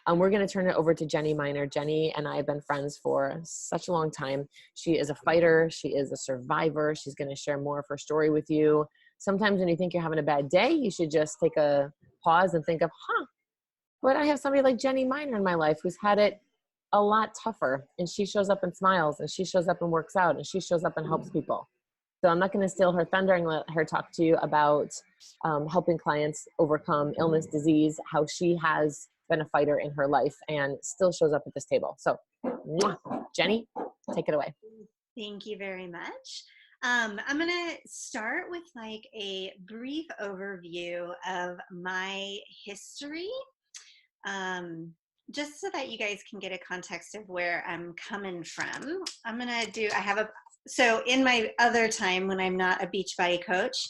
We're going to turn it over to Jenny Miner. Jenny and I have been friends for such a long time. She is a fighter. She is a survivor. She's going to share more of her story with you. Sometimes when you think you're having a bad day, you should just take a pause and think of, but I have somebody like Jenny Miner in my life who's had it a lot tougher, and she shows up and smiles, and she shows up and works out, and she shows up and helps people. So I'm not going to steal her thunder and let her talk to you about helping clients overcome illness, disease, how she has been a fighter in her life and still shows up at this table. So Jenny, take it away. Thank you very much. I'm going to start with like a brief overview of my history, just so that you guys can get a context of where I'm coming from. So in my other time when I'm not a Beachbody coach,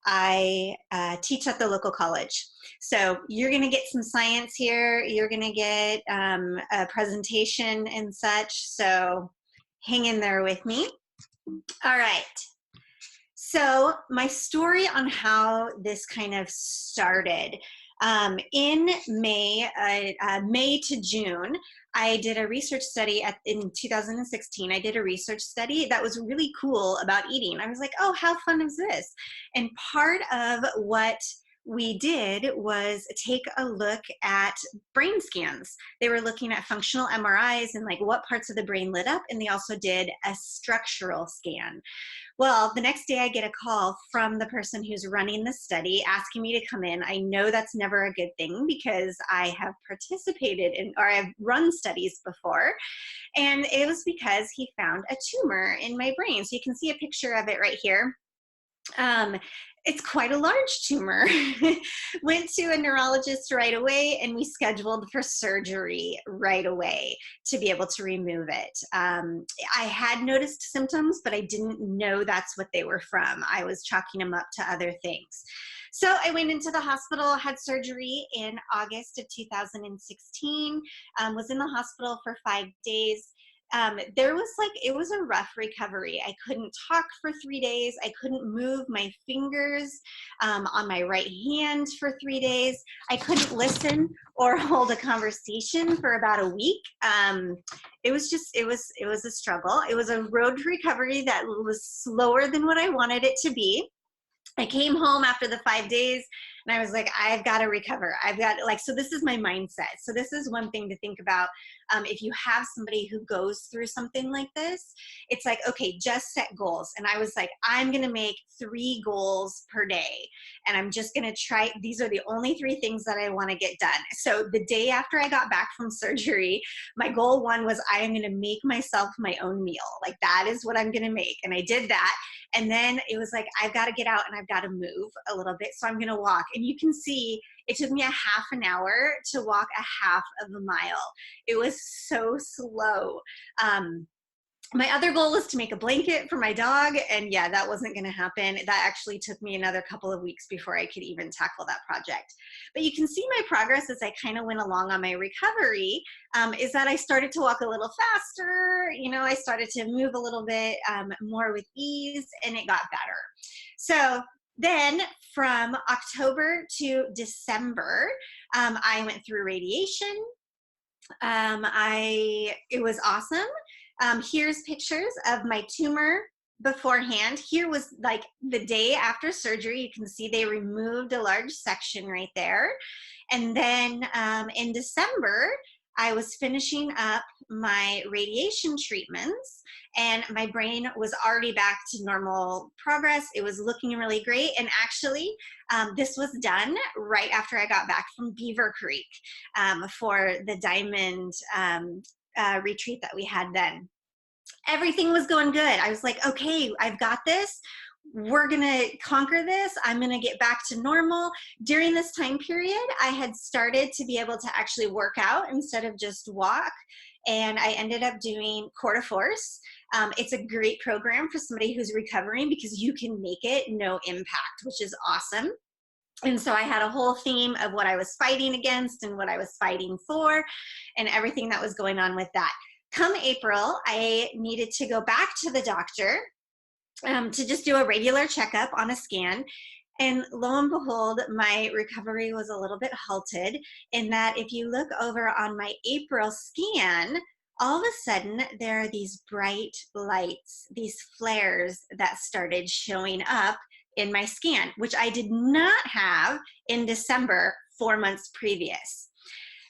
I teach at the local college. So you're going to get some science here. You're going to get a presentation and such. So hang in there with me. All right. So my story on how this kind of started. In May to June, I did a research study in 2016. I did a research study that was really cool about eating. I was like, oh, how fun is this? And part of what we did was take a look at brain scans. They were looking at functional MRIs and like what parts of the brain lit up, and they also did a structural scan. Well, the next day I get a call from the person who's running the study asking me to come in. I know that's never a good thing because I have participated in, or I've run studies before. And it was because he found a tumor in my brain. So you can see a picture of it right here. It's quite a large tumor. Went to a neurologist right away, and we scheduled for surgery right away to be able to remove it. I had noticed symptoms, but I didn't know that's what they were from. I was chalking them up to other things. So I went into the hospital, had surgery in August of 2016, was in the hospital for 5 days. It was a rough recovery. I couldn't talk for 3 days. I couldn't move my fingers on my right hand for 3 days. I couldn't listen or hold a conversation for about a week. It was a struggle. It was a road to recovery that was slower than what I wanted it to be. I came home after the 5 days and I was like, I've got to recover. So this is my mindset. So this is one thing to think about. If you have somebody who goes through something like this, it's like, okay, just set goals. And I was like, I'm going to make 3 goals per day. And I'm just going to try, these are the only 3 things that I want to get done. So the day after I got back from surgery, my goal 1 was I am going to make myself my own meal. Like that is what I'm going to make. And I did that. And then it was like, I've got to get out and I've got to move a little bit. So I'm going to walk. And you can see it took me a half an hour to walk a half of a mile. It was so slow. My other goal was to make a blanket for my dog. And yeah, that wasn't going to happen. That actually took me another couple of weeks before I could even tackle that project. But you can see my progress as I kind of went along on my recovery, is that I started to walk a little faster. You know, I started to move a little bit more with ease, and it got better. So then from October to December, I went through radiation. It was awesome. Here's pictures of my tumor beforehand. Here was like the day after surgery. You can see they removed a large section right there. And then in December, I was finishing up my radiation treatments, and my brain was already back to normal progress. It was looking really great. And actually, this was done right after I got back from Beaver Creek for the diamond retreat that we had then. Everything was going good. I was like, okay, I've got this. We're going to conquer this. I'm going to get back to normal. During this time period, I had started to be able to actually work out instead of just walk. And I ended up doing Core Force. It's a great program for somebody who's recovering because you can make it no impact, which is awesome. And so I had a whole theme of what I was fighting against and what I was fighting for and everything that was going on with that. Come April, I needed to go back to the doctor to just do a regular checkup on a scan. And lo and behold, my recovery was a little bit halted in that if you look over on my April scan, all of a sudden there are these bright lights, these flares that started showing up in my scan, which I did not have in December, 4 months previous.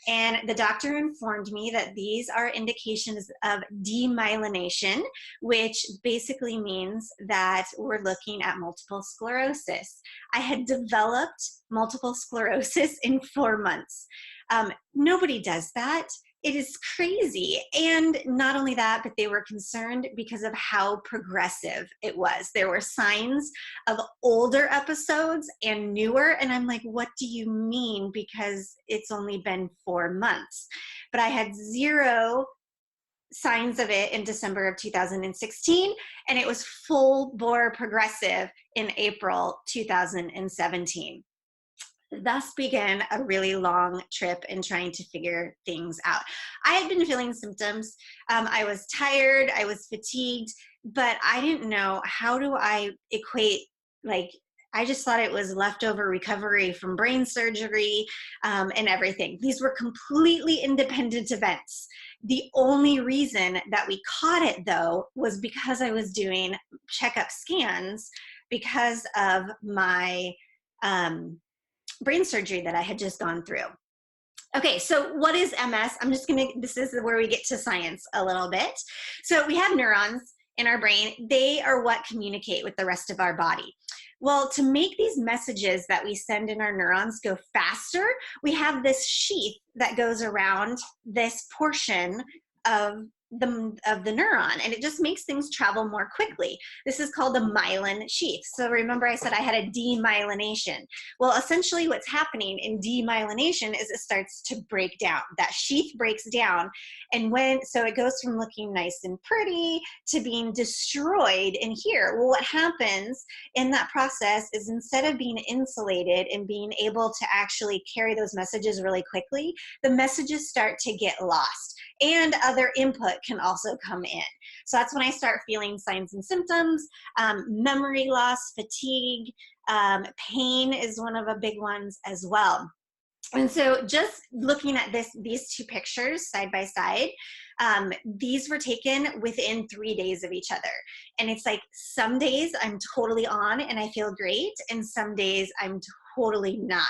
And the doctor informed me that these are indications of demyelination, which basically means that we're looking at multiple sclerosis. I had developed multiple sclerosis in 4 months. Nobody does that. It is crazy. And not only that, but they were concerned because of how progressive it was. There were signs of older episodes and newer. And I'm like, what do you mean? Because it's only been 4 months. But I had zero signs of it in December of 2016, and it was full bore progressive in April 2017. Thus began a really long trip in trying to figure things out. I had been feeling symptoms. I was tired, I was fatigued, but I didn't know, how do I equate, like, I just thought it was leftover recovery from brain surgery and everything. These were completely independent events. The only reason that we caught it, though, was because I was doing checkup scans because of my brain surgery that I had just gone through. Okay, so what is MS? This is where we get to science a little bit. So we have neurons in our brain. They are what communicate with the rest of our body. Well, to make these messages that we send in our neurons go faster, we have this sheath that goes around this portion of the neuron, and it just makes things travel more quickly. This is called the myelin sheath. So remember I said I had a demyelination. Well, essentially what's happening in demyelination is it starts to break down. That sheath breaks down, and so it goes from looking nice and pretty to being destroyed in here. Well, what happens in that process is instead of being insulated and being able to actually carry those messages really quickly, the messages start to get lost. And other input can also come in. So that's when I start feeling signs and symptoms, memory loss, fatigue, pain is one of the big ones as well. And so just looking at these two pictures side by side, these were taken within 3 days of each other. And it's like some days I'm totally on and I feel great, and some days I'm totally not.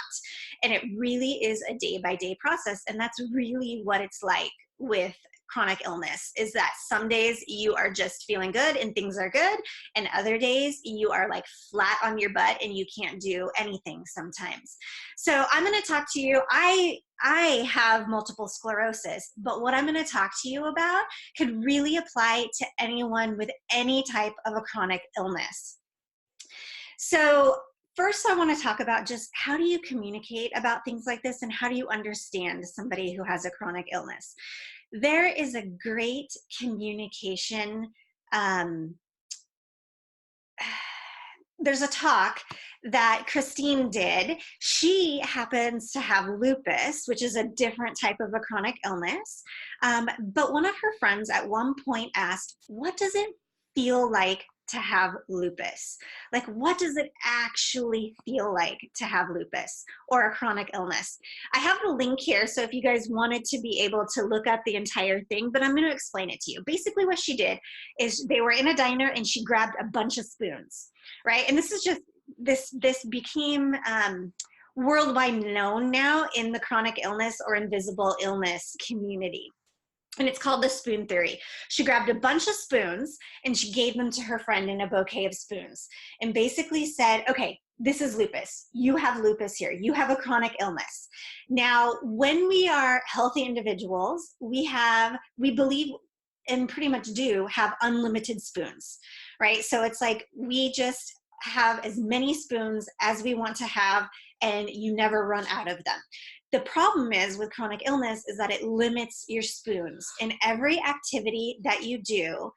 And it really is a day-by-day process. And that's really what it's like with chronic illness, is that some days you are just feeling good and things are good, and other days you are like flat on your butt and you can't do anything sometimes. So I'm going to talk to you. I have multiple sclerosis, but what I'm going to talk to you about could really apply to anyone with any type of a chronic illness. So first, I want to talk about just how do you communicate about things like this, and how do you understand somebody who has a chronic illness? There is a great communication. There's a talk that Christine did. She happens to have lupus, which is a different type of a chronic illness. But one of her friends at one point asked, what does it feel like to have lupus? Like, what does it actually feel like to have lupus or a chronic illness? I have the link here, so if you guys wanted to be able to look up the entire thing, but I'm going to explain it to you. Basically what she did is they were in a diner and she grabbed a bunch of spoons, right? And this is just, this became worldwide known now in the chronic illness or invisible illness community. And it's called the spoon theory. She grabbed a bunch of spoons and she gave them to her friend in a bouquet of spoons and basically said, okay, this is lupus. You have lupus here. You have a chronic illness. Now, when we are healthy individuals, we believe, and pretty much do, have unlimited spoons, right? So it's like we just have as many spoons as we want to have, and you never run out of them. The problem is with chronic illness is that it limits your spoons. In every activity that you do,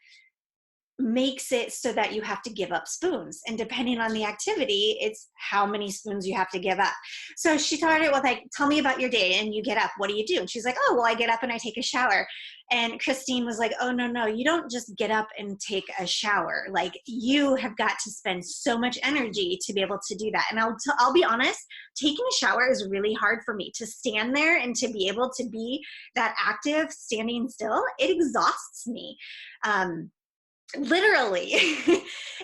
makes it so that you have to give up spoons. And depending on the activity, it's how many spoons you have to give up. So she started with like, tell me about your day. And you get up, what do you do? And she's like, oh, well, I get up and I take a shower. And Christine was like, oh, no, you don't just get up and take a shower. Like, you have got to spend so much energy to be able to do that. And I'll be honest, taking a shower is really hard for me to stand there and to be able to be that active standing still. It exhausts me. Literally.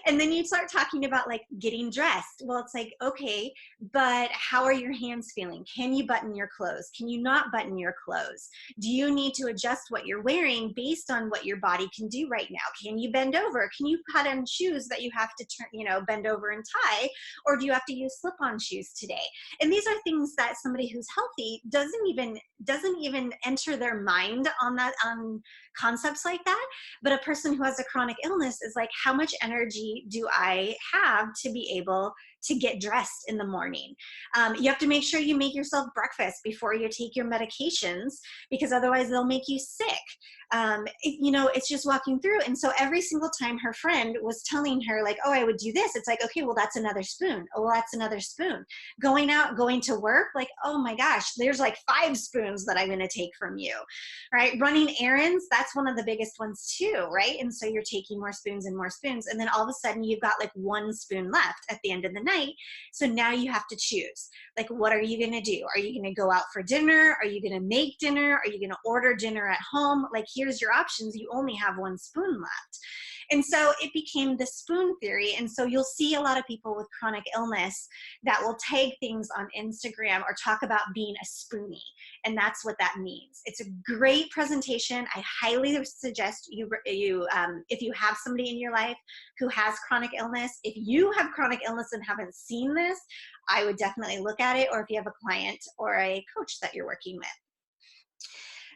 And then you start talking about like getting dressed. Well, it's like, okay, but how are your hands feeling? Can you button your clothes? Can you not button your clothes? Do you need to adjust what you're wearing based on what your body can do right now? Can you bend over? Can you put on shoes that you have to turn, bend over and tie? Or do you have to use slip-on shoes today? And these are things that somebody who's healthy doesn't even enter their mind on concepts like that. But a person who has a chronic illness is like, how much energy do I have to be able to get dressed in the morning? You have to make sure you make yourself breakfast before you take your medications, because otherwise they'll make you sick. It's just walking through. And so every single time her friend was telling her like, oh, I would do this, it's like, okay, well, that's another spoon. Oh, well, that's another spoon. Going to work, like, oh my gosh, there's like 5 spoons that I'm going to take from you, right? Running errands, that's one of the biggest ones too, right? And so you're taking more spoons and more spoons. And then all of a sudden you've got like 1 spoon left at the end of the night. So now you have to choose, like, what are you going to do? Are you going to go out for dinner? Are you going to make dinner? Are you going to order dinner at home? Like, here's your options. You only have 1 spoon left. And so it became the spoon theory. And so you'll see a lot of people with chronic illness that will tag things on Instagram or talk about being a spoonie. And that's what that means. It's a great presentation. I highly suggest you if you have somebody in your life who has chronic illness, if you have chronic illness and haven't seen this, I would definitely look at it, or if you have a client or a coach that you're working with.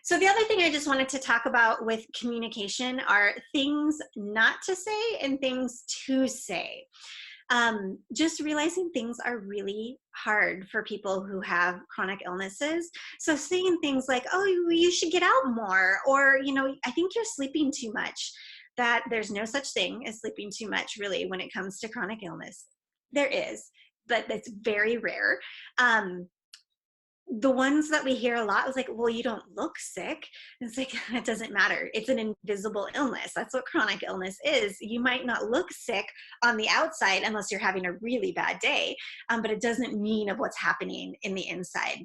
So the other thing I just wanted to talk about with communication are things not to say and things to say. Just realizing things are really hard for people who have chronic illnesses. So saying things like, oh, you should get out more, or, I think you're sleeping too much. That there's no such thing as sleeping too much, really, when it comes to chronic illness. There is, but it's very rare. The ones that we hear a lot is like, well, you don't look sick. And it's like, it doesn't matter. It's an invisible illness. That's what chronic illness is. You might not look sick on the outside unless you're having a really bad day, but it doesn't mean of what's happening in the inside.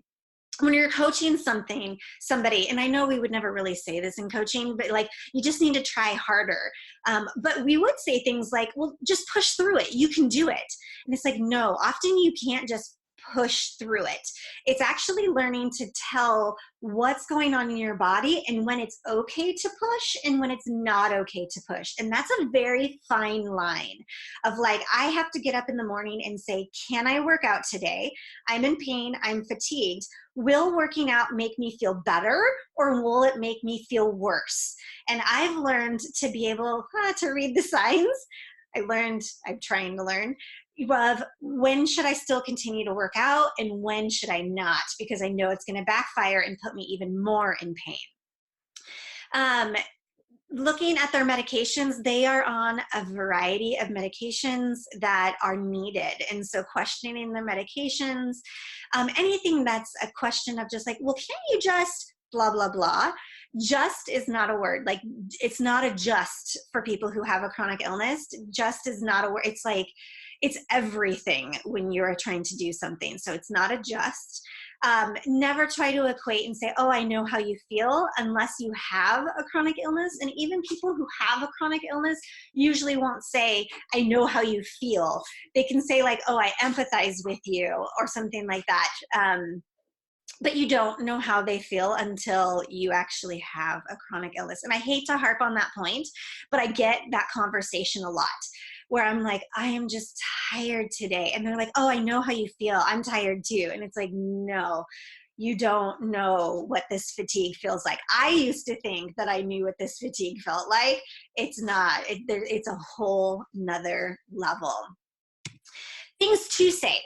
When you're coaching somebody, and I know we would never really say this in coaching, but like, you just need to try harder. But we would say things like, well, just push through it. You can do it. And it's like, no, often you can't just push through it. It's actually learning to tell what's going on in your body and when it's okay to push and when it's not okay to push. And that's a very fine line of like, I have to get up in the morning and say, can I work out today? I'm in pain. I'm fatigued. Will working out make me feel better, or will it make me feel worse? And I've learned to be able to read the signs. I'm trying to learn of when should I still continue to work out and when should I not, because I know it's going to backfire and put me even more in pain. Looking at their medications, they are on a variety of medications that are needed. And so questioning their medications, anything that's a question of just like, well, can't you just blah, blah, blah. Just is not a word. Like, it's not a just for people who have a chronic illness. Just is not a word. It's like, it's everything when you're trying to do something. So it's not a just. Never try to equate and say, oh, I know how you feel, unless you have a chronic illness. And even people who have a chronic illness usually won't say, I know how you feel. They can say like, oh, I empathize with you, or something like that. But you don't know how they feel until you actually have a chronic illness. And I hate to harp on that point, but I get that conversation a lot where I'm like, I am just tired today. And they're like, oh, I know how you feel. I'm tired too. And it's like, no, you don't know what this fatigue feels like. I used to think that I knew what this fatigue felt like. It's not. It's a whole nother level. Things to say.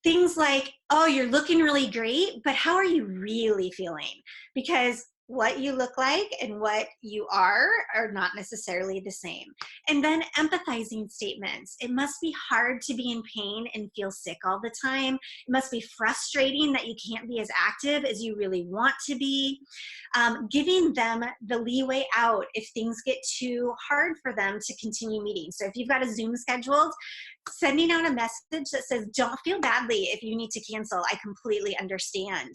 Things like, oh, you're looking really great, but how are you really feeling? Because what you look like and what you are not necessarily the same. And then empathizing statements. It must be hard to be in pain and feel sick all the time. It must be frustrating that you can't be as active as you really want to be. Giving them the leeway out if things get too hard for them to continue meeting. So if you've got a Zoom scheduled, sending out a message that says, don't feel badly if you need to cancel. I completely understand.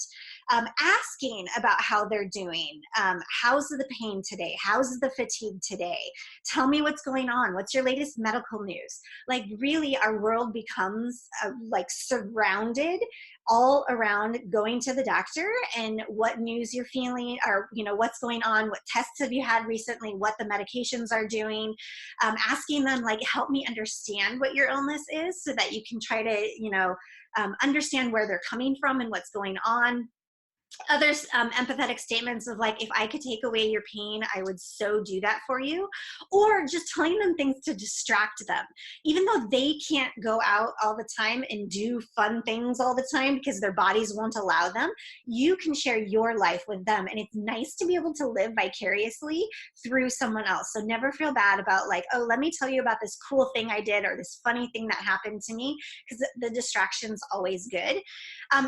Asking about how they're doing. How's the pain today? How's the fatigue today? Tell me what's going on. What's your latest medical news? Like really our world becomes like surrounded all around going to the doctor and what news you're feeling, or what's going on, what tests have you had recently, what the medications are doing. Asking them like, help me understand what your illness is so that you can try to understand where they're coming from and what's going on. Others, empathetic statements of like, if I could take away your pain, I would so do that for you. Or just telling them things to distract them. Even though they can't go out all the time and do fun things all the time because their bodies won't allow them, you can share your life with them. And it's nice to be able to live vicariously through someone else. So never feel bad about like, oh, let me tell you about this cool thing I did or this funny thing that happened to me, because the distraction's always good.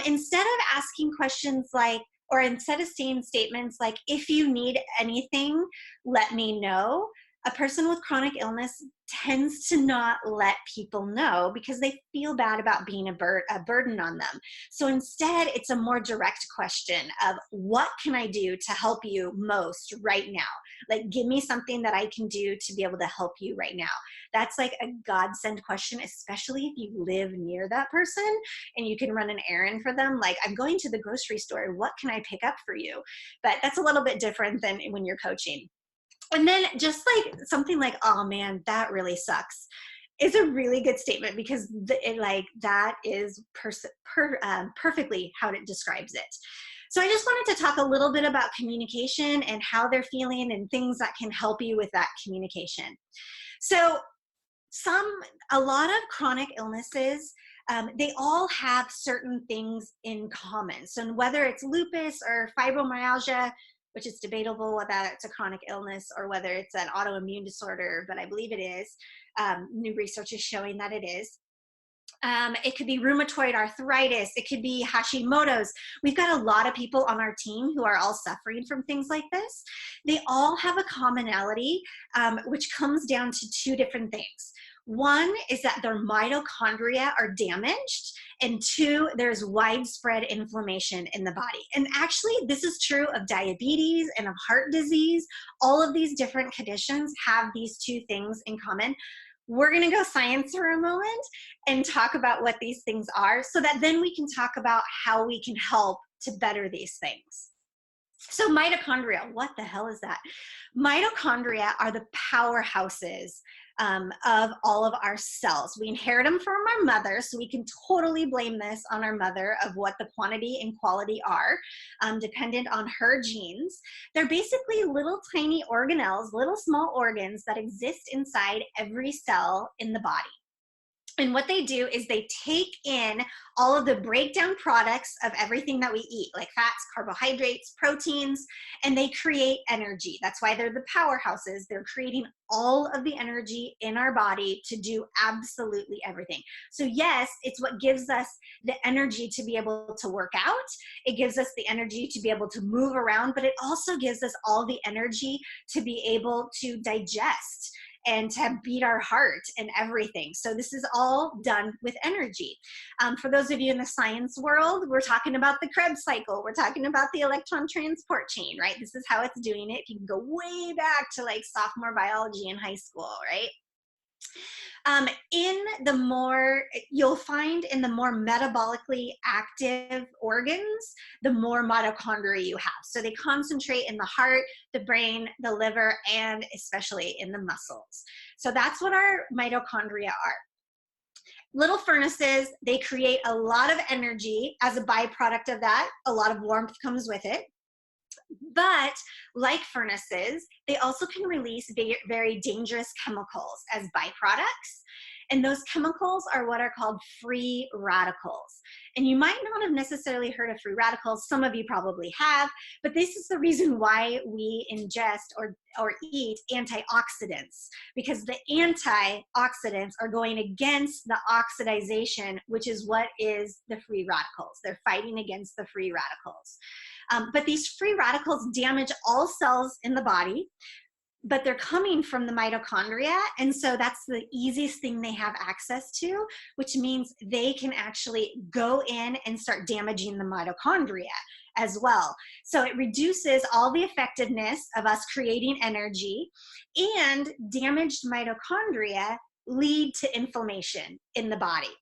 Instead of asking questions like, or instead of saying statements like, if you need anything, let me know, a person with chronic illness tends to not let people know because they feel bad about being a burden on them. So instead, it's a more direct question of, what can I do to help you most right now? Like, give me something that I can do to be able to help you right now. That's like a godsend question, especially if you live near that person and you can run an errand for them. Like, I'm going to the grocery store. What can I pick up for you? But that's a little bit different than when you're coaching. And then just like something like, oh man, that really sucks, is a really good statement because that is perfectly how it describes it. So I just wanted to talk a little bit about communication and how they're feeling and things that can help you with that communication. So a lot of chronic illnesses, they all have certain things in common. So whether it's lupus or fibromyalgia, which is debatable whether it's a chronic illness or whether it's an autoimmune disorder, but I believe it is. New research is showing that it is. It could be rheumatoid arthritis. It could be Hashimoto's. We've got a lot of people on our team who are all suffering from things like this. They all have a commonality, which comes down to two different things. One is that their mitochondria are damaged, and two, there's widespread inflammation in the body. And actually, this is true of diabetes and of heart disease. All of these different conditions have these two things in common. We're going to go science for a moment and talk about what these things are so that then we can talk about how we can help to better these things. So mitochondria, what the hell is that? Mitochondria are the powerhouses of all of our cells. We inherit them from our mother, so we can totally blame this on our mother of what the quantity and quality are, dependent on her genes. They're basically little tiny organelles, little small organs that exist inside every cell in the body. And what they do is they take in all of the breakdown products of everything that we eat, like fats, carbohydrates, proteins, and they create energy. That's why they're the powerhouses. They're creating all of the energy in our body to do absolutely everything. So yes, it's what gives us the energy to be able to work out. It gives us the energy to be able to move around, but it also gives us all the energy to be able to digest and to beat our heart and everything. So this is all done with energy. For those of you in the science world, we're talking about the Krebs cycle. We're talking about the electron transport chain, right? This is how it's doing it. You can go way back to like sophomore biology in high school, right? You'll find in the more metabolically active organs, the more mitochondria you have. So they concentrate in the heart, the brain, the liver, and especially in the muscles. So that's what our mitochondria are. Little furnaces, they create a lot of energy. As a byproduct of that, a lot of warmth comes with it. But like furnaces, they also can release very dangerous chemicals as byproducts. And those chemicals are what are called free radicals. And you might not have necessarily heard of free radicals. Some of you probably have, but this is the reason why we ingest or eat antioxidants, because the antioxidants are going against the oxidization, which is what is the free radicals. They're fighting against the free radicals. But these free radicals damage all cells in the body, but they're coming from the mitochondria. And so that's the easiest thing they have access to, which means they can actually go in and start damaging the mitochondria as well. So it reduces all the effectiveness of us creating energy, and damaged mitochondria lead to inflammation in the body.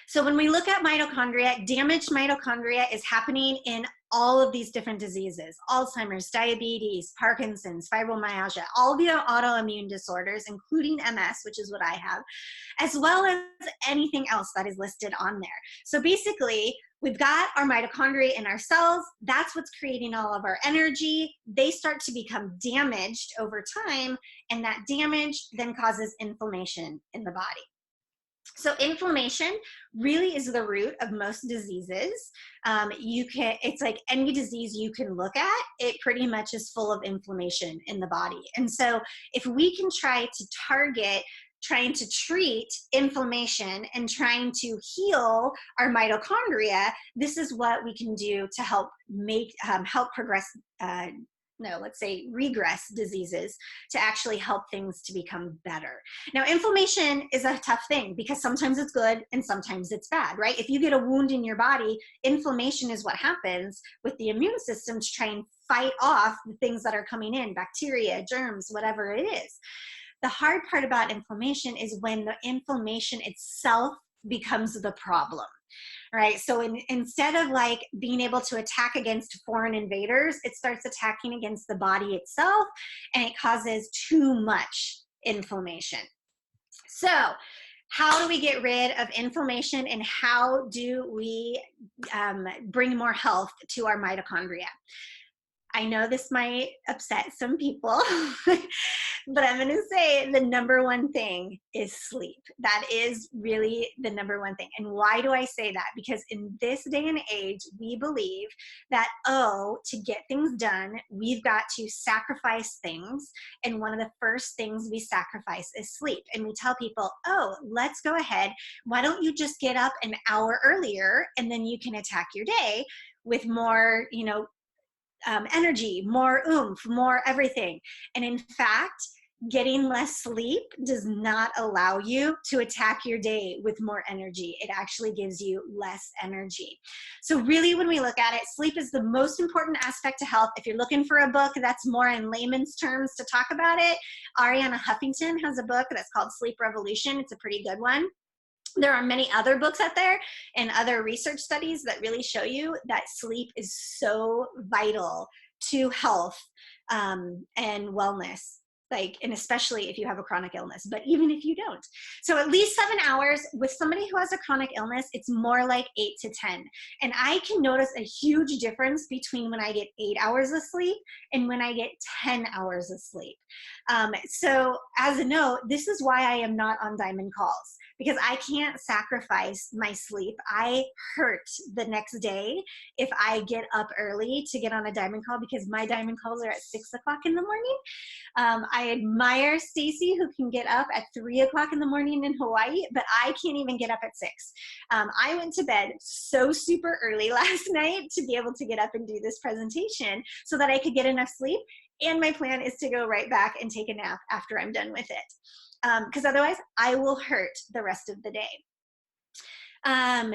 So when we look at mitochondria, damaged mitochondria is happening in all of these different diseases: Alzheimer's, diabetes, Parkinson's, fibromyalgia, all the autoimmune disorders, including MS, which is what I have, as well as anything else that is listed on there. So basically, we've got our mitochondria in our cells. That's what's creating all of our energy. They start to become damaged over time, and that damage then causes inflammation in the body. So inflammation really is the root of most diseases. It's like any disease you can look at, it pretty much is full of inflammation in the body. And so if we can try to target trying to treat inflammation and trying to heal our mitochondria, this is what we can do to help progress, let's say regress diseases, to actually help things to become better. Now, inflammation is a tough thing because sometimes it's good and sometimes it's bad, right? If you get a wound in your body, inflammation is what happens with the immune system to try and fight off the things that are coming in, bacteria, germs, whatever it is. The hard part about inflammation is when the inflammation itself becomes the problem. Right. So instead of like being able to attack against foreign invaders, it starts attacking against the body itself, and it causes too much inflammation. So how do we get rid of inflammation, and how do we bring more health to our mitochondria? I know this might upset some people, but I'm going to say the number one thing is sleep. That is really the number one thing. And why do I say that? Because in this day and age, we believe that, to get things done, we've got to sacrifice things. And one of the first things we sacrifice is sleep. And we tell people, let's go ahead. Why don't you just get up an hour earlier, and then you can attack your day with more, energy, more oomph, more everything. And in fact, getting less sleep does not allow you to attack your day with more energy. It actually gives you less energy. So really, when we look at it, sleep is the most important aspect to health. If you're looking for a book that's more in layman's terms to talk about it, Arianna Huffington has a book that's called Sleep Revolution. It's a pretty good one. There are many other books out there and other research studies that really show you that sleep is so vital to health and wellness, and especially if you have a chronic illness, but even if you don't. So at least 7 hours. With somebody who has a chronic illness, it's more like 8 to 10. And I can notice a huge difference between when I get 8 hours of sleep and when I get 10 hours of sleep. So as a note, this is why I am not on diamond calls, because I can't sacrifice my sleep. I hurt the next day if I get up early to get on a diamond call, because my diamond calls are at 6 o'clock in the morning. I admire Stacy, who can get up at 3 o'clock in the morning in Hawaii, but I can't even get up at 6. I went to bed so super early last night to be able to get up and do this presentation so that I could get enough sleep. And my plan is to go right back and take a nap after I'm done with it. Because otherwise I will hurt the rest of the day.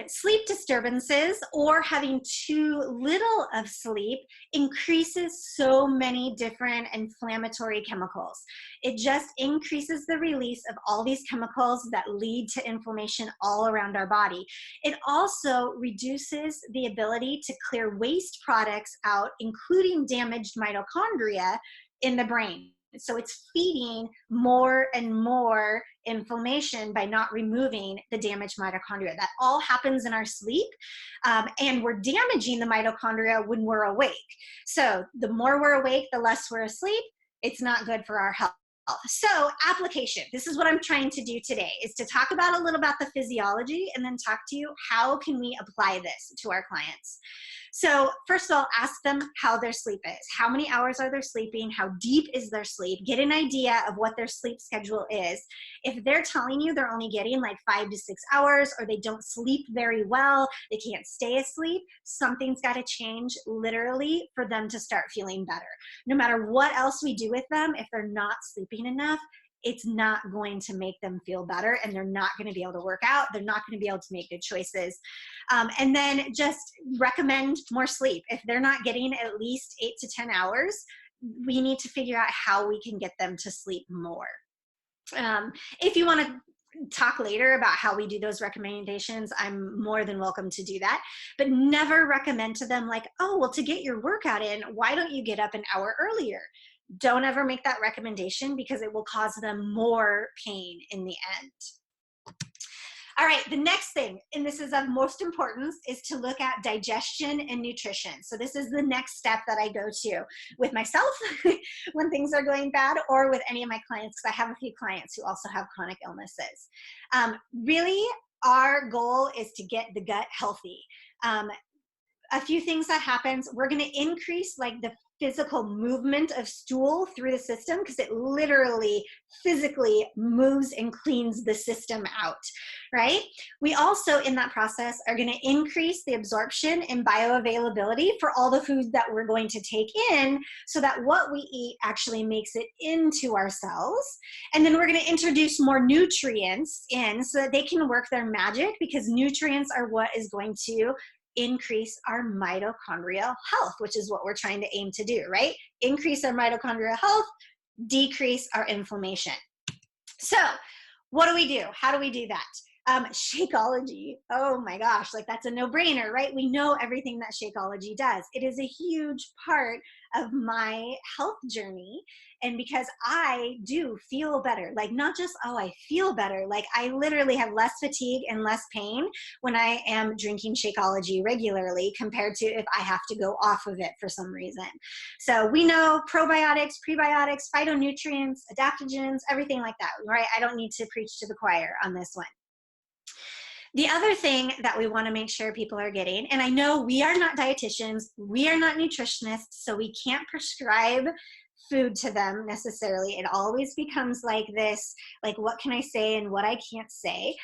Sleep disturbances or having too little of sleep increases so many different inflammatory chemicals. It just increases the release of all these chemicals that lead to inflammation all around our body. It also reduces the ability to clear waste products out, including damaged mitochondria in the brain. So it's feeding more and more inflammation by not removing the damaged mitochondria. That all happens in our sleep, and we're damaging the mitochondria when we're awake. So the more we're awake, the less we're asleep. It's not good for our health. So application, this is what I'm trying to do today, is to talk about a little about the physiology and then talk to you, how can we apply this to our clients? So first of all, ask them how their sleep is. How many hours are they sleeping? How deep is their sleep? Get an idea of what their sleep schedule is. If they're telling you they're only getting like 5 to 6 hours, or they don't sleep very well, they can't stay asleep, something's got to change literally for them to start feeling better. No matter what else we do with them, if they're not sleeping enough, it's not going to make them feel better, and they're not going to be able to work out. They're not going to be able to make good choices. And then just recommend more sleep. If they're not getting at least 8 to 10 hours, we need to figure out how we can get them to sleep more. If you want to talk later about how we do those recommendations, I'm more than welcome to do that. But never recommend to them like, oh, well, to get your workout in, why don't you get up an hour earlier? Don't ever make that recommendation, because it will cause them more pain in the end. All right, the next thing, and this is of most importance, is to look at digestion and nutrition. So this is the next step that I go to with myself when things are going bad, or with any of my clients, because I have a few clients who also have chronic illnesses. Really, our goal is to get the gut healthy. A few things that happens, we're going to increase like the physical movement of stool through the system, because it literally physically moves and cleans the system out, right? We also, in that process, are going to increase the absorption and bioavailability for all the foods that we're going to take in, so that what we eat actually makes it into our cells. And then we're going to introduce more nutrients in, so that they can work their magic, because nutrients are what is going to increase our mitochondrial health, which is what we're trying to aim to do, right? Increase our mitochondrial health, decrease our inflammation. So what do we do? How do we do that? Shakeology, oh my gosh, like that's a no-brainer, right? We know everything that Shakeology does. It is a huge part of my health journey. And because I do feel better, like not just, oh, I feel better, like I literally have less fatigue and less pain when I am drinking Shakeology regularly, compared to if I have to go off of it for some reason. So we know probiotics, prebiotics, phytonutrients, adaptogens, everything like that, right? I don't need to preach to the choir on this one. The other thing that we want to make sure people are getting, and I know we are not dietitians, we are not nutritionists, so we can't prescribe food to them necessarily. It always becomes like this, like what can I say and what I can't say.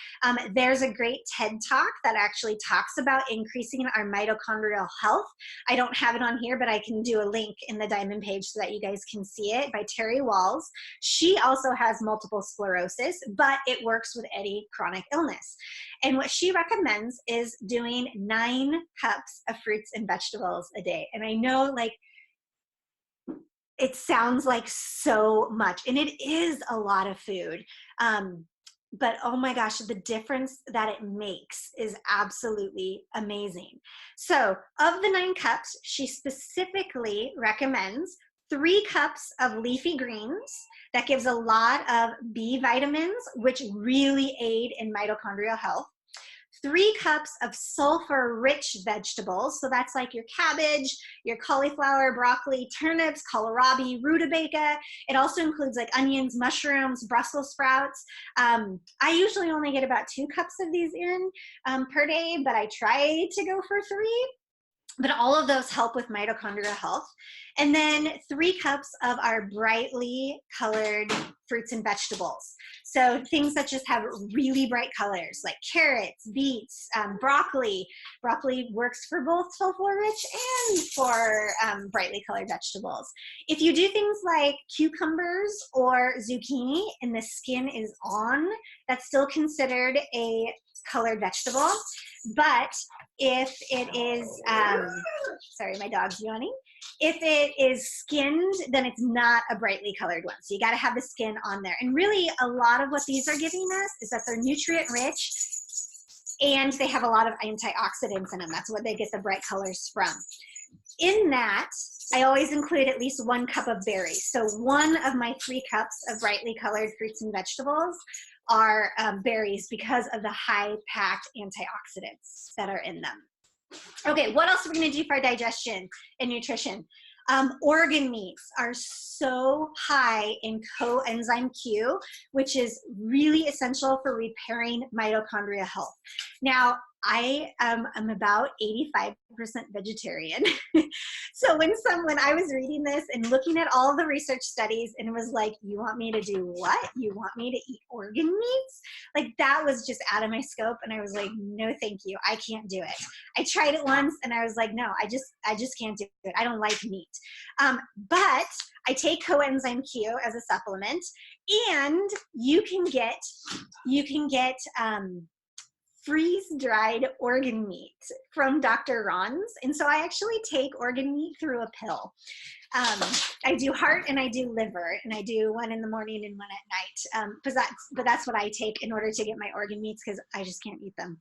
There's a great TED Talk that actually talks about increasing our mitochondrial health. I don't have it on here, but I can do a link in the Diamond page so that you guys can see it, by Terry Walls. She also has multiple sclerosis, but it works with any chronic illness. And what she recommends is doing 9 cups of fruits and vegetables a day. And I know, like, it sounds like so much, and it is a lot of food. But oh my gosh, the difference that it makes is absolutely amazing. So of the 9 cups, she specifically recommends 3 cups of leafy greens. That gives a lot of B vitamins, which really aid in mitochondrial health. 3 cups of sulfur-rich vegetables. So that's like your cabbage, your cauliflower, broccoli, turnips, kohlrabi, rutabaga. It also includes like onions, mushrooms, Brussels sprouts. I usually only get about 2 cups of these in per day, but I try to go for 3. But all of those help with mitochondrial health. And then 3 cups of our brightly colored fruits and vegetables. So things that just have really bright colors, like carrots, beets, broccoli. Broccoli works for both sulfur-rich and for brightly colored vegetables. If you do things like cucumbers or zucchini and the skin is on, that's still considered a colored vegetable. But if it is, sorry, my dog's yawning. If it is skinned, then it's not a brightly colored one. So you got to have the skin on there. And really, a lot of what these are giving us is that they're nutrient rich, and they have a lot of antioxidants in them. That's what they get the bright colors from. In that, I always include at least 1 cup of berries. So 1 of my 3 cups of brightly colored fruits and vegetables are berries, because of the high-packed antioxidants that are in them. Okay, what else are we going to do for our digestion and nutrition? Organ meats are so high in coenzyme Q, which is really essential for repairing mitochondria health. Now, I am about 85% vegetarian. So when I was reading this and looking at all the research studies, and it was like, you want me to do what? You want me to eat organ meats? Like, that was just out of my scope. And I was like, no, thank you. I can't do it. I tried it once and I was like, no, I just can't do it. I don't like meat. But I take coenzyme Q as a supplement, and you can get freeze-dried organ meat from Dr. Ron's. And so I actually take organ meat through a pill. I do heart and I do liver, and I do one in the morning and one at night. But that's what I take in order to get my organ meats, because I just can't eat them.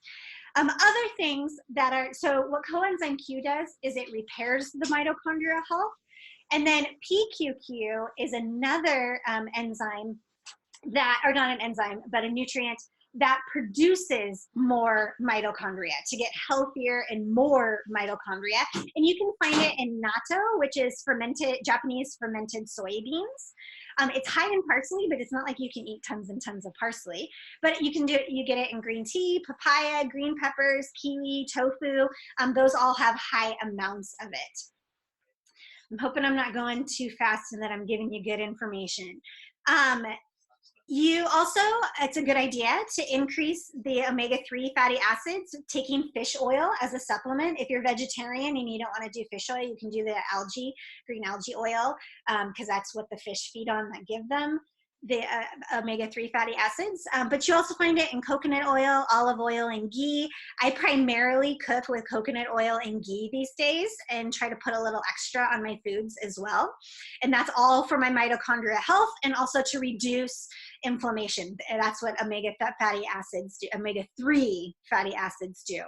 Other things that are, so what coenzyme Q does is it repairs the mitochondrial health. And then PQQ is another enzyme that, or not an enzyme, but a nutrient that produces more mitochondria to get healthier and more mitochondria. And you can find it in natto, which is Japanese fermented soybeans. It's high in parsley, but it's not like you can eat tons and tons of parsley. But you get it in green tea, papaya, green peppers, kiwi, tofu. Those all have high amounts of it. I'm hoping I'm not going too fast and that I'm giving you good information. You also, it's a good idea to increase the omega-3 fatty acids, taking fish oil as a supplement. If you're vegetarian and you don't want to do fish oil, you can do the green algae oil, because that's what the fish feed on that give them the omega-3 fatty acids. But you also find it in coconut oil, olive oil, and ghee. I primarily cook with coconut oil and ghee these days and try to put a little extra on my foods as well. And that's all for my mitochondrial health and also to reduce inflammation. And that's what omega-3 fatty acids do.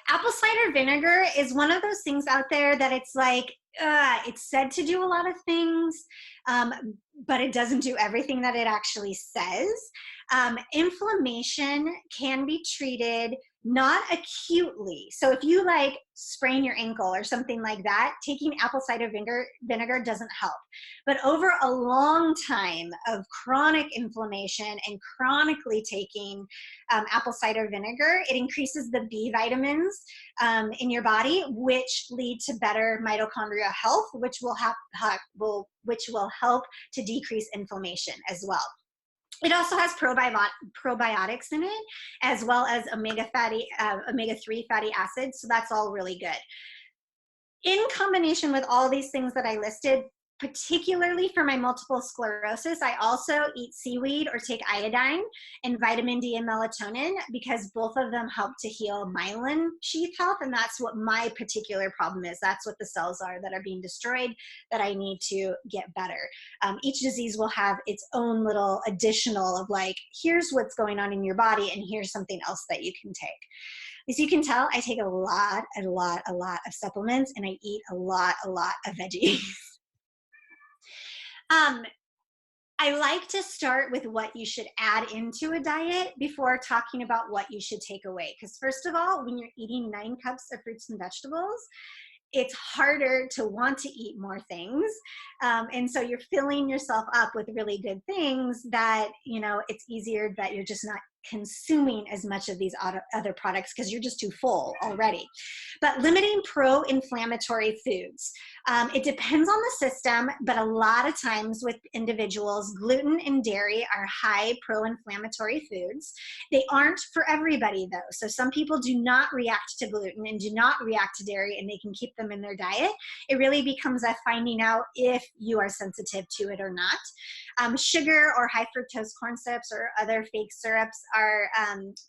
Apple cider vinegar is one of those things out there that it's like, it's said to do a lot of things, but it doesn't do everything that it actually says. Inflammation can be treated not acutely. So if you like sprain your ankle or something like that, taking apple cider vinegar doesn't help. But over a long time of chronic inflammation and chronically taking apple cider vinegar, it increases the B vitamins in your body, which lead to better mitochondrial health, which will help to decrease inflammation as well. It also has probiotics in it, as well as omega-3 fatty acids. So that's all really good. In combination with all these things that I listed, particularly for my multiple sclerosis, I also eat seaweed or take iodine and vitamin D and melatonin, because both of them help to heal myelin sheath health. And that's what my particular problem is. That's what the cells are that are being destroyed that I need to get better. Each disease will have its own little additional of like, here's what's going on in your body and here's something else that you can take. As you can tell, I take a lot of supplements, and I eat a lot of veggies. I like to start with what you should add into a diet before talking about what you should take away. Because first of all, when you're eating 9 cups of fruits and vegetables, it's harder to want to eat more things. And so you're filling yourself up with really good things that, it's easier that you're just not consuming as much of these other products because you're just too full already. But limiting pro-inflammatory foods. It depends on the system, but a lot of times with individuals, gluten and dairy are high pro-inflammatory foods. They aren't for everybody though. So some people do not react to gluten and do not react to dairy, and they can keep them in their diet. It really becomes a finding out if you are sensitive to it or not. Sugar or high fructose corn syrups or other fake syrups are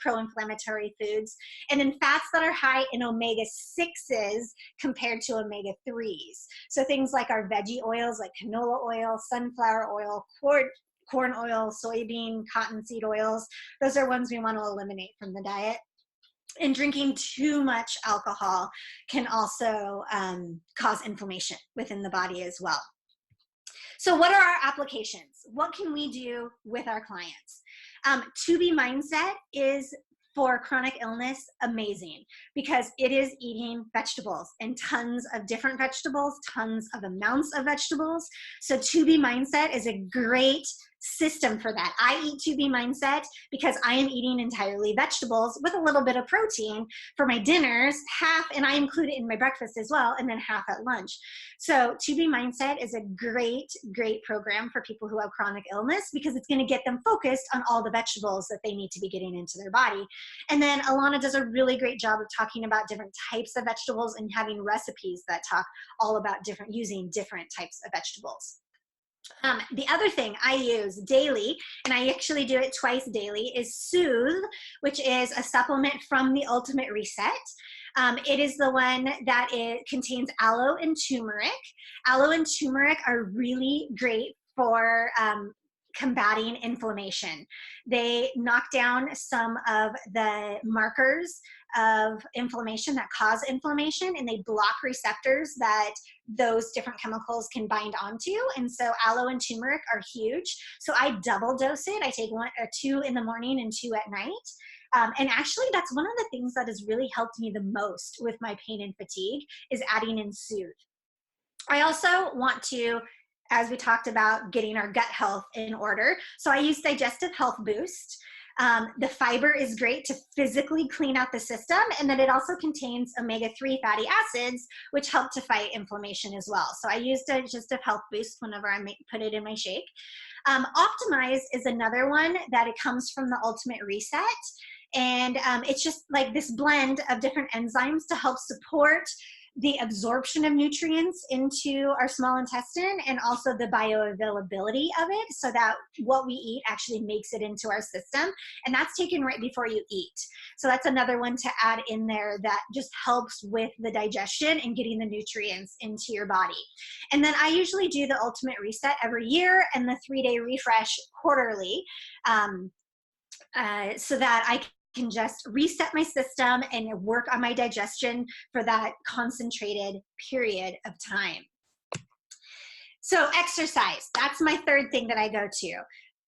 pro-inflammatory foods. And then fats that are high in omega-6s compared to omega-3s. So things like our veggie oils like canola oil, sunflower oil, corn oil, soybean, cottonseed oils, those are ones we want to eliminate from the diet. And drinking too much alcohol can also cause inflammation within the body as well. So what are our applications? What can we do with our clients? 2B mindset is for chronic illness, amazing, because it is eating vegetables and tons of different vegetables, tons of amounts of vegetables. So 2B Mindset is a great system for that. I eat 2B Mindset because I am eating entirely vegetables with a little bit of protein for my dinners, half, and I include it in my breakfast as well, and then half at lunch. So 2B Mindset is a great, great program for people who have chronic illness because it's going to get them focused on all the vegetables that they need to be getting into their body. And then Alana does a really great job of talking about different types of vegetables and having recipes that talk all about using different types of vegetables. The other thing I use daily, and I actually do it twice daily, is Soothe, which is a supplement from the Ultimate Reset. It is the one that contains aloe and turmeric. Aloe and turmeric are really great for combating inflammation. They knock down some of the markers of inflammation that cause inflammation, and they block receptors that those different chemicals can bind onto. And so aloe and turmeric are huge. So I double dose it. I take 2 in the morning and 2 at night. And actually, that's one of the things that has really helped me the most with my pain and fatigue is adding in Soothe. I also want to, as we talked about, getting our gut health in order. So I use Digestive Health Boost. The fiber is great to physically clean out the system, and then it also contains omega-3 fatty acids, which help to fight inflammation as well. So I use Digestive Health Boost whenever I put it in my shake. Optimize is another one that it comes from the Ultimate Reset. And it's just like this blend of different enzymes to help support the absorption of nutrients into our small intestine and also the bioavailability of it so that what we eat actually makes it into our system. And that's taken right before you eat. So that's another one to add in there that just helps with the digestion and getting the nutrients into your body. And then I usually do the Ultimate Reset every year and the 3-day refresh quarterly so that I can just reset my system and work on my digestion for that concentrated period of time. So exercise, that's my third thing that I go to.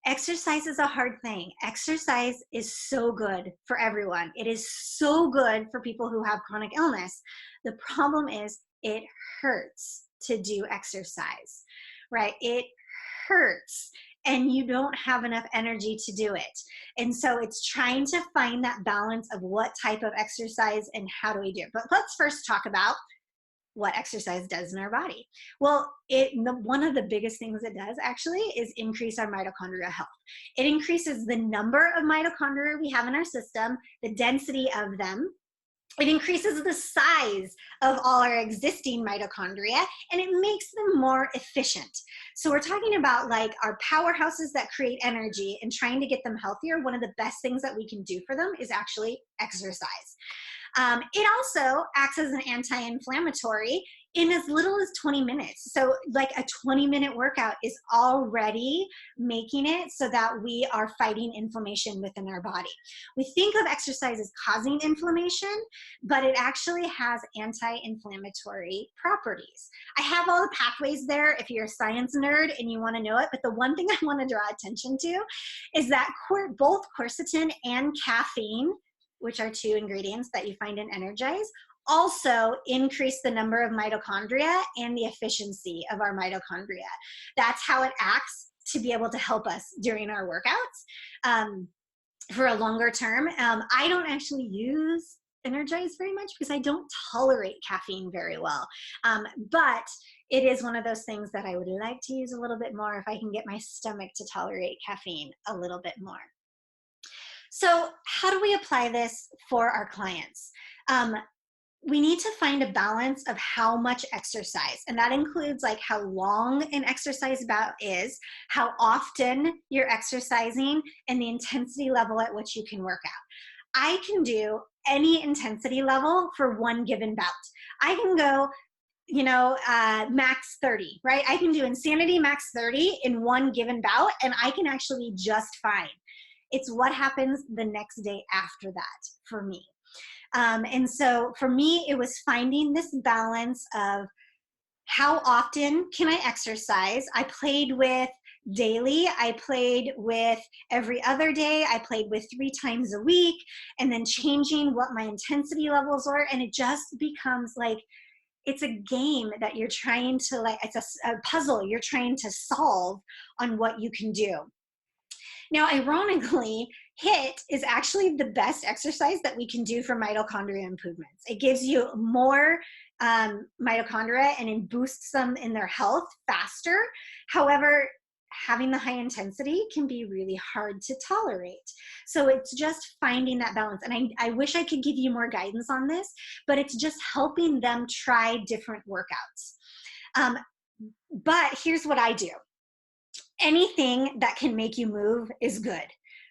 Exercise is a hard thing. Exercise is so good for everyone. It is so good for people who have chronic illness. The problem is it hurts to do exercise, right? It hurts. And you don't have enough energy to do it. And so it's trying to find that balance of what type of exercise and how do we do it. But let's first talk about what exercise does in our body. Well, one of the biggest things it does actually is increase our mitochondrial health. It increases the number of mitochondria we have in our system, the density of them. It increases the size of all our existing mitochondria, and it makes them more efficient. So we're talking about like our powerhouses that create energy and trying to get them healthier. One of the best things that we can do for them is actually exercise. It also acts as an anti-inflammatory in as little as 20 minutes. So like a 20-minute workout is already making it so that we are fighting inflammation within our body. We think of exercise as causing inflammation, but it actually has anti-inflammatory properties. I have all the pathways there if you're a science nerd and you want to know it, but the one thing I want to draw attention to is that both quercetin and caffeine, which are 2 ingredients that you find in Energize, also increase the number of mitochondria and the efficiency of our mitochondria. That's how it acts to be able to help us during our workouts for a longer term. I don't actually use Energize very much because I don't tolerate caffeine very well. But it is one of those things that I would like to use a little bit more if I can get my stomach to tolerate caffeine a little bit more. So how do we apply this for our clients? We need to find a balance of how much exercise, and that includes like how long an exercise bout is, how often you're exercising, and the intensity level at which you can work out. I can do any intensity level for one given bout. I can go, max 30, right? I can do insanity max 30 in one given bout, and I can actually just fine. It's what happens the next day after that for me. And so for me, it was finding this balance of how often can I exercise. I played with daily. I played with every other day. I played with 3 times a week, and then changing what my intensity levels were. And it just becomes like, it's a game that you're trying to, like, it's a puzzle you're trying to solve on what you can do. Now, ironically, HIIT is actually the best exercise that we can do for mitochondria improvements. It gives you more mitochondria and it boosts them in their health faster. However, having the high intensity can be really hard to tolerate. So it's just finding that balance. And I wish I could give you more guidance on this, but it's just helping them try different workouts. But here's what I do. Anything that can make you move is good,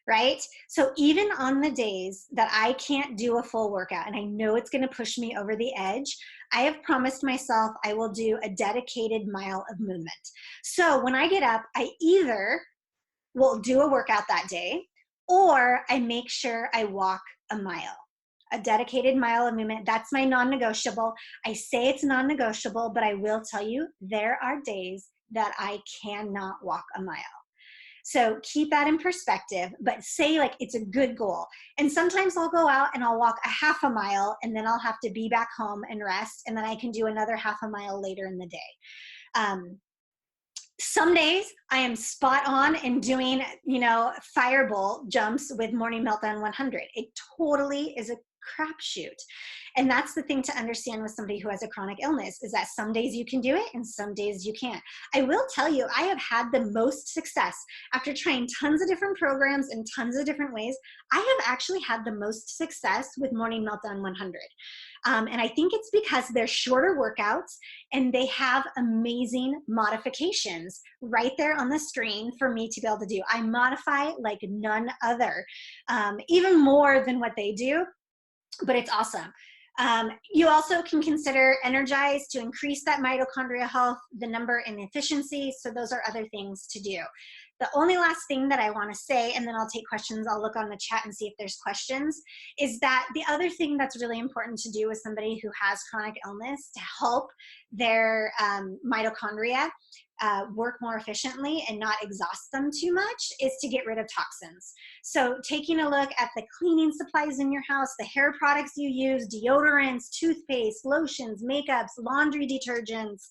right? So even on the days that I can't do a full workout and I know it's going to push me over the edge, I have promised myself I will do a dedicated mile of movement. So when I get up, I either will do a workout that day or I make sure I walk a mile. A dedicated mile of movement. That's my non-negotiable. I say it's non-negotiable, but I will tell you there are days that I cannot walk a mile. So keep that in perspective, but say like it's a good goal. And sometimes I'll go out and I'll walk a half a mile and then I'll have to be back home and rest. And then I can do another half a mile later in the day. Some days I am spot on in doing, firebolt jumps with Morning Meltdown 100. It totally is a crapshoot. And that's the thing to understand with somebody who has a chronic illness is that some days you can do it and some days you can't. I will tell you, I have had the most success after trying tons of different programs in tons of different ways. I have actually had the most success with Morning Meltdown 100. And I think it's because they're shorter workouts and they have amazing modifications right there on the screen for me to be able to do. I modify like none other, even more than what they do, but it's awesome. You also can consider Energize to increase that mitochondrial health, the number and efficiency. So those are other things to do. The only last thing that I want to say, and then I'll take questions, I'll look on the chat and see if there's questions, is that the other thing that's really important to do with somebody who has chronic illness to help their mitochondria work more efficiently and not exhaust them too much is to get rid of toxins. So taking a look at the cleaning supplies in your house, the hair products you use, deodorants, toothpaste, lotions, makeups, laundry detergents,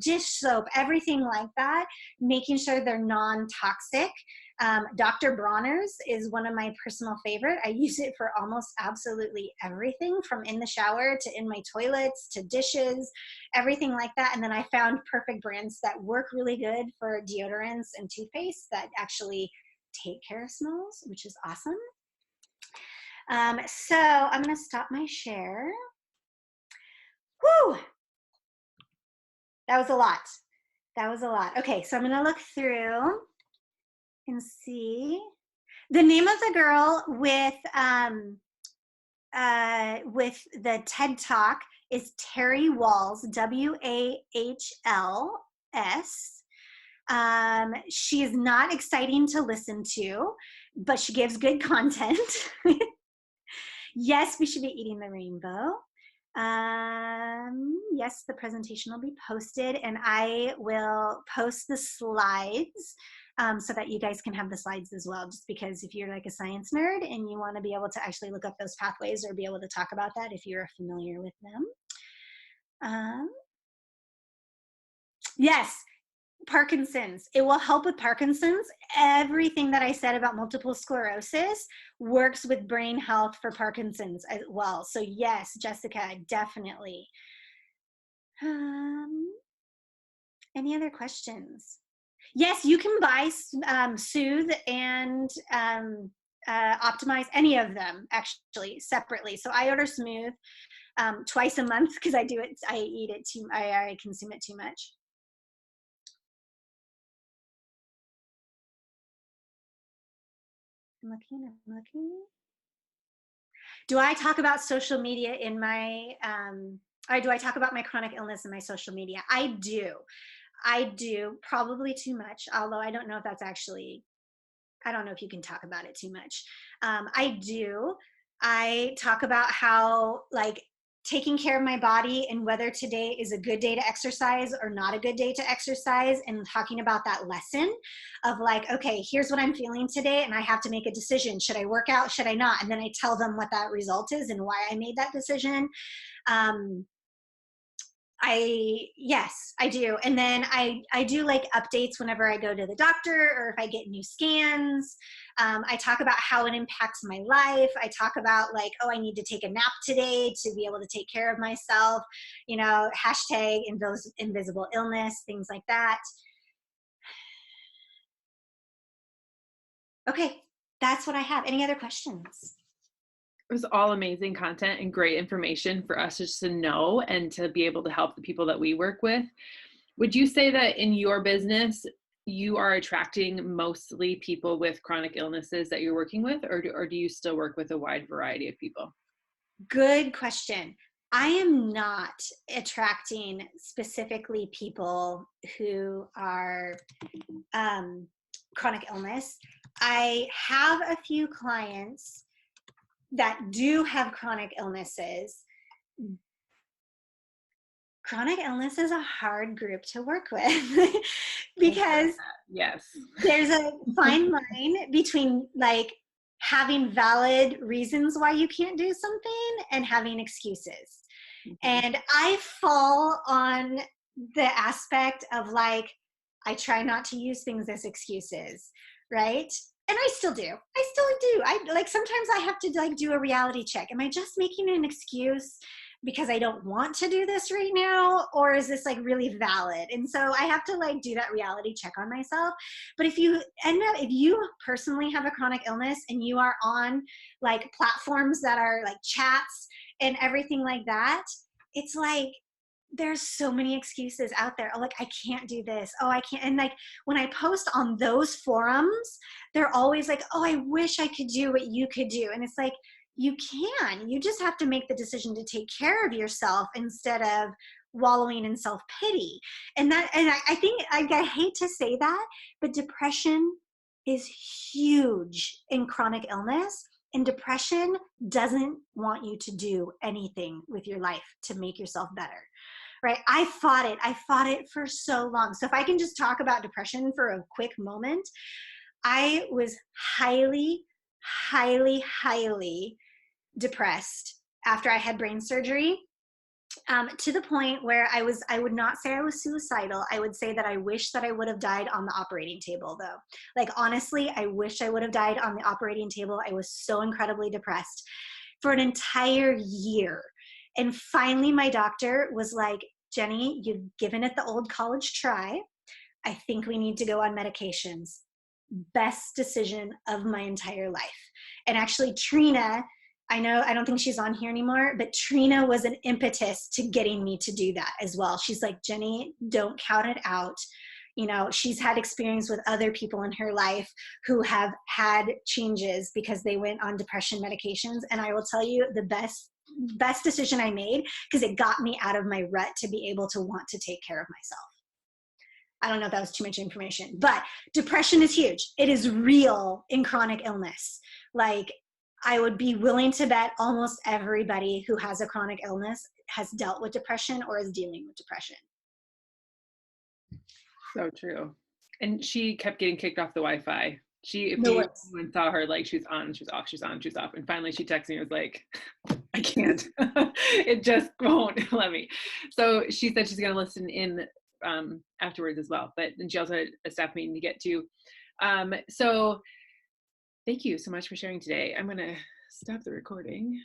dish soap, everything like that, making sure they're non-toxic. Dr. Bronner's is one of my personal favorite. I use it for almost absolutely everything from in the shower to in my toilets to dishes, everything like that. And then I found perfect brands that work really good for deodorants and toothpaste that actually take care of smells, which is awesome. So I'm going to stop my share. Woo! That was a lot. That was a lot. Okay, so I'm going to look through and see. The name of the girl with the TED Talk is Terry Walls, Wahls. She is not exciting to listen to, but she gives good content. Yes, we should be eating the rainbow. Yes, the presentation will be posted, and I will post the slides so that you guys can have the slides as well, just because if you're like a science nerd and you want to be able to actually look up those pathways or be able to talk about that if you're familiar with them. Yes, Parkinson's. It will help with Parkinson's. Everything that I said about multiple sclerosis works with brain health for Parkinson's as well. So yes, Jessica, definitely. Any other questions? Yes, you can buy Soothe and Optimize, any of them actually separately. So I order Smooth twice a month because I consume it too much. I'm looking. Do I talk about social media in my, do I talk about my chronic illness in my social media? I do, probably too much, although I don't know if that's actually, I don't know if you can talk about it too much. I talk about how, like, taking care of my body and whether today is a good day to exercise or not a good day to exercise, and talking about that lesson of like, okay, here's what I'm feeling today and I have to make a decision. Should I work out? Should I not? And then I tell them what that result is and why I made that decision. Yes, I do. And then I do like updates whenever I go to the doctor or if I get new scans. I talk about how it impacts my life. I talk about like, oh, I need to take a nap today to be able to take care of myself, hashtag invisible illness, things like that. Okay, that's what I have. Any other questions? It was all amazing content and great information for us just to know and to be able to help the people that we work with. Would you say that in your business, you are attracting mostly people with chronic illnesses that you're working with, or do you still work with a wide variety of people? Good question. I am not attracting specifically people who are chronic illness. I have a few clients that do have chronic illnesses. Chronic illness is a hard group to work with because yes, there's a fine line between like having valid reasons why you can't do something and having excuses. And I fall on the aspect of like, I try not to use things as excuses, right? And I still do. I like, sometimes I have to like do a reality check. Am I just making an excuse because I don't want to do this right now? Or is this like really valid? And so I have to like do that reality check on myself. But if you personally have a chronic illness and you are on like platforms that are like chats and everything like that, it's like, there's so many excuses out there. Oh, like, I can't do this. Oh, I can't. And like, when I post on those forums, they're always like, oh, I wish I could do what you could do. And it's like, you can. You just have to make the decision to take care of yourself instead of wallowing in self-pity. And I think, I hate to say that, but depression is huge in chronic illness. And depression doesn't want you to do anything with your life to make yourself better, right? I fought it for so long. So if I can just talk about depression for a quick moment, I was highly, highly, highly depressed after I had brain surgery, to the point where I would not say I was suicidal. I would say that I wish that I would have died on the operating table, though. Like, honestly, I wish I would have died on the operating table. I was so incredibly depressed for an entire year. And finally, my doctor was like, Jenny, you've given it the old college try. I think we need to go on medications. Best decision of my entire life. And actually, Trina, I don't think she's on here anymore, but Trina was an impetus to getting me to do that as well. She's like, Jenny, don't count it out. She's had experience with other people in her life who have had changes because they went on depression medications. And I will tell you, the best decision I made, because it got me out of my rut to be able to want to take care of myself. I don't know if that was too much information, but depression is huge. It is real in chronic illness. Like, I would be willing to bet almost everybody who has a chronic illness has dealt with depression or is dealing with depression. So true. And she kept getting kicked off the Wi-Fi. If anyone saw her, like, she was on, she was off, she was on, she was off. And finally she texted me and was like, I can't. It just won't let me. So she said she's going to listen in afterwards as well. And she also had a staff meeting to get to. So thank you so much for sharing today. I'm going to stop the recording.